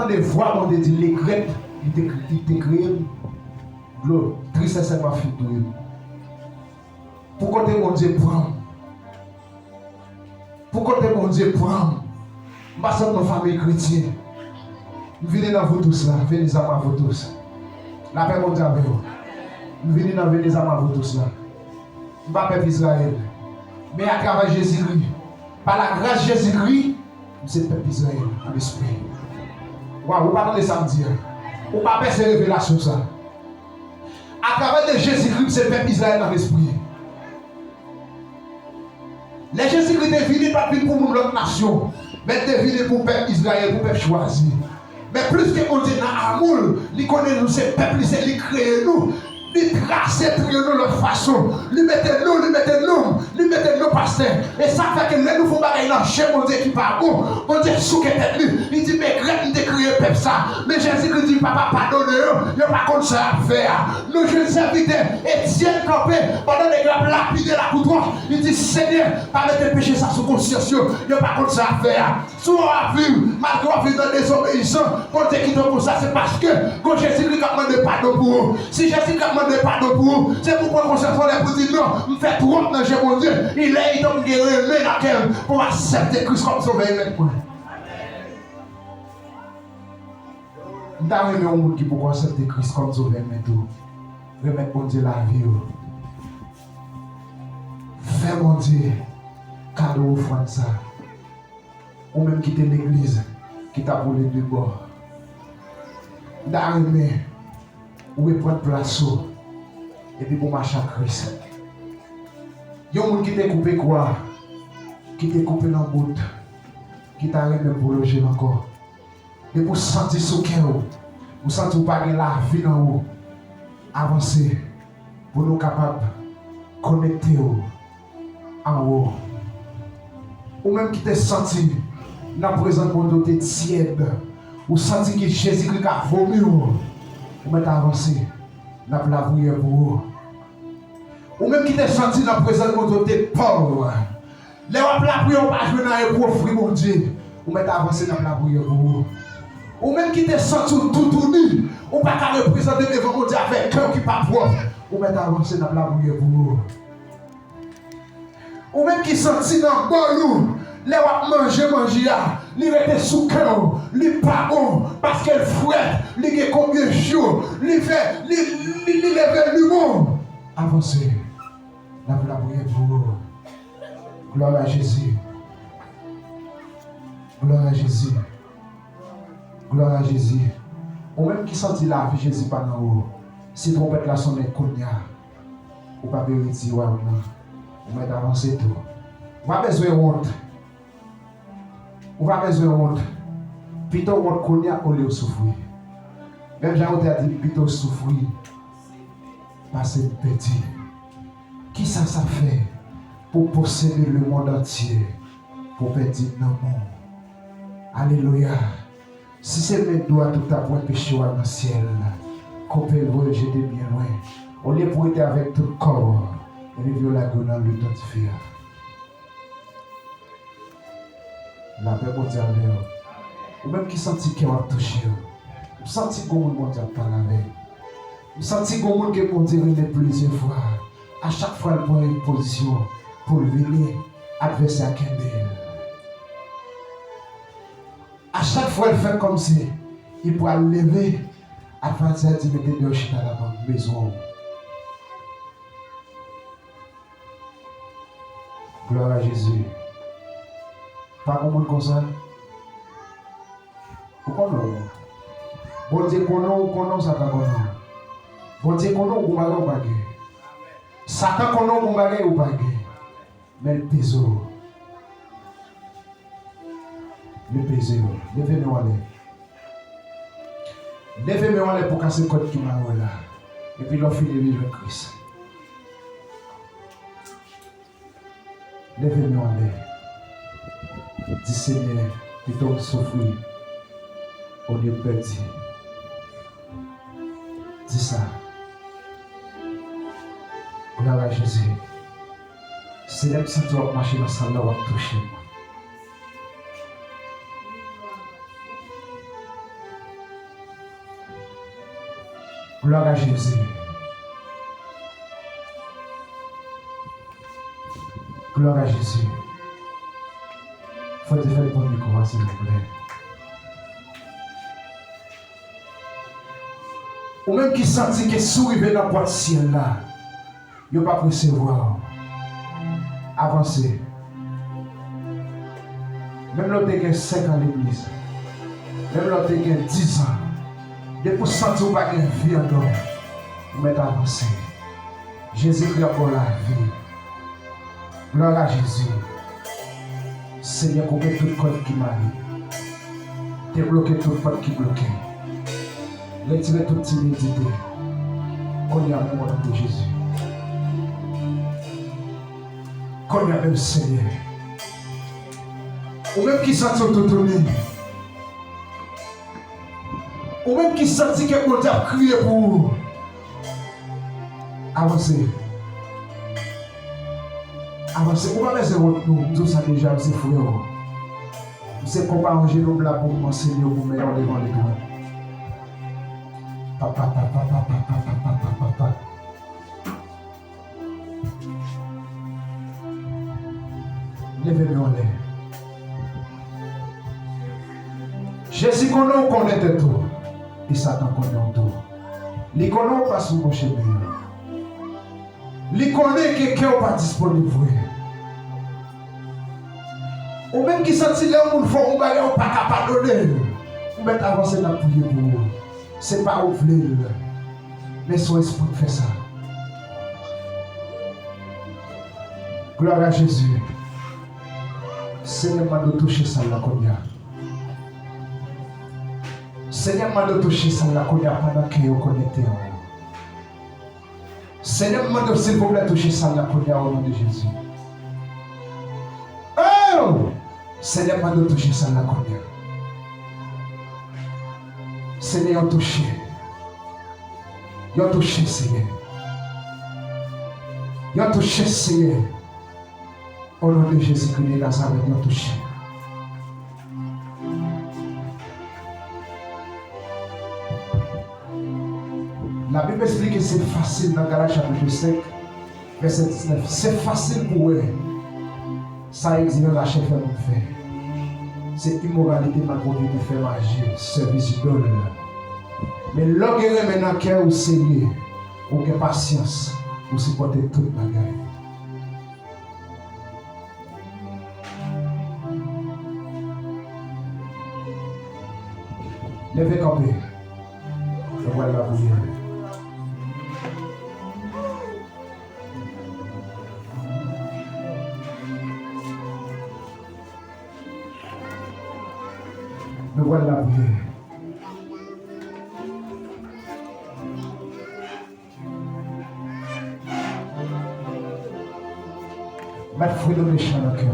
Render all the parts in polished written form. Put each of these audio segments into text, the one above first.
entendre des voix, on te dit les Grecs, ils te créent l'eau, tristesse et ma fille. Pourquoi t'es mon Dieu prend? Pourquoi t'es mon Dieu prend? Ma soeur, nos familles chrétiennes. Venez dans vous tous là, venez à vous tous. La paix mondiale avec vous. Venez à vous tous là. Pas peuple Israël. Mais à travers Jésus-Christ, par la grâce de Jésus-Christ, c'est le peuple Israël en esprit. Waouh, vous parlez de samedi. Vous ne pouvez pas ces révélations ça. À travers de Jésus-Christ, c'est le peuple Israël en esprit. Les Jésus-Christ est venu pas pour notre nation, mais est venu pour le peuple Israël, pour le peuple choisi. Mais plus que on dit dans l'amour, il connaît nous, c'est le peuple, c'est lui créer nous. Lui tracer nous leur façon, lui mettre nous pasteurs. Et ça fait que les nous font bagaille dans chez mon Dieu qui pas bon. Mon Dieu sous que tête lui. Il dit mais grec nous créé peuple ça. Mais Jésus dit papa pardonne-le, il n'y a pas comme ça à faire. Nous jeunes serviteurs, Étienne campé pendant les grappes lapider la coudoir. Il dit Seigneur, pas mettre péché ça sous conscience, il n'y a pas comme ça à faire. Souvent à vivre, malgré à vivre dans des désobéissants, quand tu quittes pour ça, c'est parce que quand Jésus a demandé pardon pour eux. Si Jésus a demandé pardon pour eux, c'est pourquoi on s'est fait pour dire non, me fait trop dans Jésus mon Dieu. Il est donc guéri dans quel pour accepter Christ comme sauveur. Nous avons aimé un monde qui peut accepter Christ comme sauveur, mais tout. Remettre mon Dieu la vie. Fais mon Dieu, cadeau offrande ça. Ou même quitter l'église, qui t'a pour les deux bords. D'arriver, où est prendre place, et puis pour marcher à Christ. Il y a un monde qui t'a coupé quoi? Qui t'a coupé dans le bout, qui t'a remis pour loger encore. Et pour sentir ce cœur, pour sentir pas la vie dans vous, avancer, pour nous capables de connecter en haut. Ou même qui t'a senti dans la présence de Dieu tiède, ou senti que Jésus-Christ a vomi, ou même avancer, dans la prière pour vous. Ou même qui t'a senti dans la présence de Dieu pauvre, les wap la prière pas jouer dans pour offrir mon Dieu, ou même avancer dans la prière pour vous. Ou même qui t'a senti tout nu, ou pas qu'à représenter devant mon Dieu avec cœur qui pas propre, ou même avancer dans la prière pour vous. Ou même qui senti dans le bon les wap manger, li rete sous cœur, li pas bon, parce qu'elle fouette, li get combien de jours, li fait, li lève le monde. Avancez, la prière pour vous. Gloire à Jésus. Gloire à Jésus. Gloire à Jésus. Ou même qui sentit la vie Jésus pas dans haut. Si trompette la sonne konya, ou pas vérité ou non. Ou met avancer tout. Ou pas besoin de honte. Ou pas besoin de honte. Plutôt honte konya au lieu de souffrir. Même Jean a dit plutôt souffrir. Passer petit. Qui ça fait pour posséder le monde entier, pour perdre dans le monde? Alléluia. Si c'est mes doigts tout à point péché dans le ciel, qu'on peut le rejeter bien loin, au lieu pour être avec tout le corps, et vivre la gueule dans l'identifier. La paix mondiale, ou même qui sentit qu'il va toucher, ou sentit que le monde mondial parle avec, ou sentit que le monde qui peut dire plusieurs fois, à chaque fois il prend une position pour venir adversaire à à chaque fois il fait comme si il pourrait lever adversaire dit mettez deux chita dans la maison. Gloire à Jésus. Pas comme ça. Pourquoi non? Bon Dieu qu'on ça pas qu'on. Bon Dieu qu'on ou pas. Satan konon pou bagay ou bagay. Mais le péso. Le péso. Levez-moi aller. Levez-moi aller pour casser le code qui m'a là. Et puis l'offre de vivre Christ. Levez-moi aller. Dis Seigneur, tu t'en souffrir. Au lieu de perdre. Dis ça. Gloire à Jésus. C'est là que tu vas marcher dans la salle, va toucher. Gloire à Jésus. Gloire à Jésus. Faut te faire le bon micro, s'il vous plaît. Ou même qui sentit que sourire dans la boîte ciel là, il ne pas recevoir. Avancez. Même l'autre qui a 5 ans à l'église, même l'autre qui a 10 ans, dès pour sentir pas qu'il y a une vie en nous, vous mettez avancé. Jésus-Christ a pour la vie. Gloire à Jésus. Seigneur, couper tout code qui m'arrive. Débloquer tout code qui bloque. Retirer toute timidité. Qu'on y a même au nom de Jésus. Qu'on y a même Seigneur. Ou même qui sentit autonomie. Ou même qui sentit que Dieu a crié pour vous. Avancez. Avancez. Ou pas laisser votre nous. Tout ça déjà, c'est frère. C'est qu'on va arranger nos blagues pour m'enseigner au meilleur devant les doigts. Papa. Levez-moi en l'air. Jésus connaît tout. Et Satan connaît tout. Il connaît pas son bon chemin. Il connaît que quelqu'un n'est pas disponible. Ou même qui sentit là où il faut, on va pas capable de donner. Ou même avancer dans la prière pour vous. Ce n'est pas ouvrir. Mais son esprit fait ça. Gloire à Jésus. Seigneur m'a de toucher ça là qu'on y a. Seigneur m'a de toucher ça là qu'on y a pendant qu'il est connecté. Seigneur m'a de s'il vous plaît toucher ça là qu'on y a au nom de Jésus. Oh! Seigneur m'a de toucher ça là qu'on y a. Seigneur touché. Yo touché Seigneur. Yo touché Seigneur. Au nom de Jésus-Christ de Nazareth, nous touchons. La Bible explique que c'est facile dans Galates chapitre 5, verset 19. C'est facile pour eux. Ça exige la chair fait nous faire. C'est immoralité ma conduite qui fait magie, service idole. Mais l'orgueil maintenant qui est au Seigneur, ou qui patience, pour supporter toute bagaille. Levez campé. Je vois la bouillie. Je vois la bouillie. Mettre fruit de méchant dans le cœur.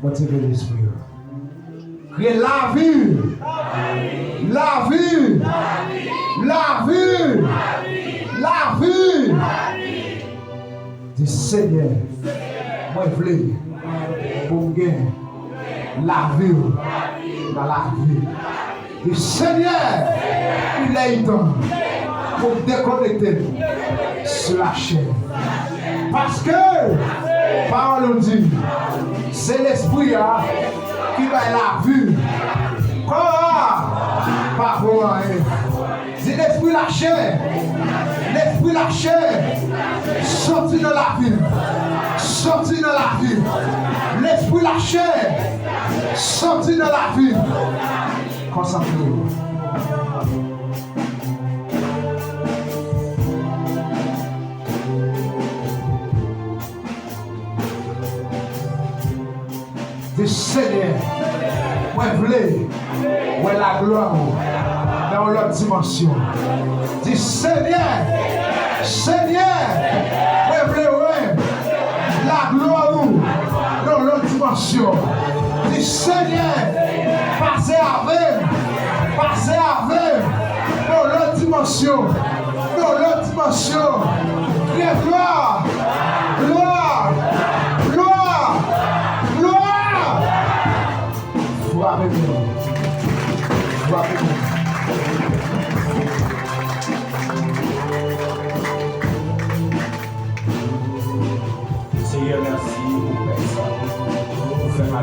Motivez l'esprit. Criez la vie. La vie. La vie. La vie. Dis Seigneur, moi je veux pour gagner la vie dans la vie. Dis Seigneur, il est temps pour déconnecter sur la chaîne. Parce que, parole dit, c'est l'esprit qui va la vue. Pas pour rien. C'est l'esprit la chair. L'esprit la chair. Sorti de la vie. Sorti de la vie. L'esprit la chair. Sorti de la vie. Concentrez-vous. Seigneur, moi je veux la gloire dans l'autre dimension. Dis Seigneur, Seigneur, moi je veux la gloire dans l'autre dimension. Dis Seigneur, passez avec dans l'autre dimension, dans l'autre dimension. Criez gloire Gloire à Dieu. Seigneur, merci pour faire ça. Pour faire ma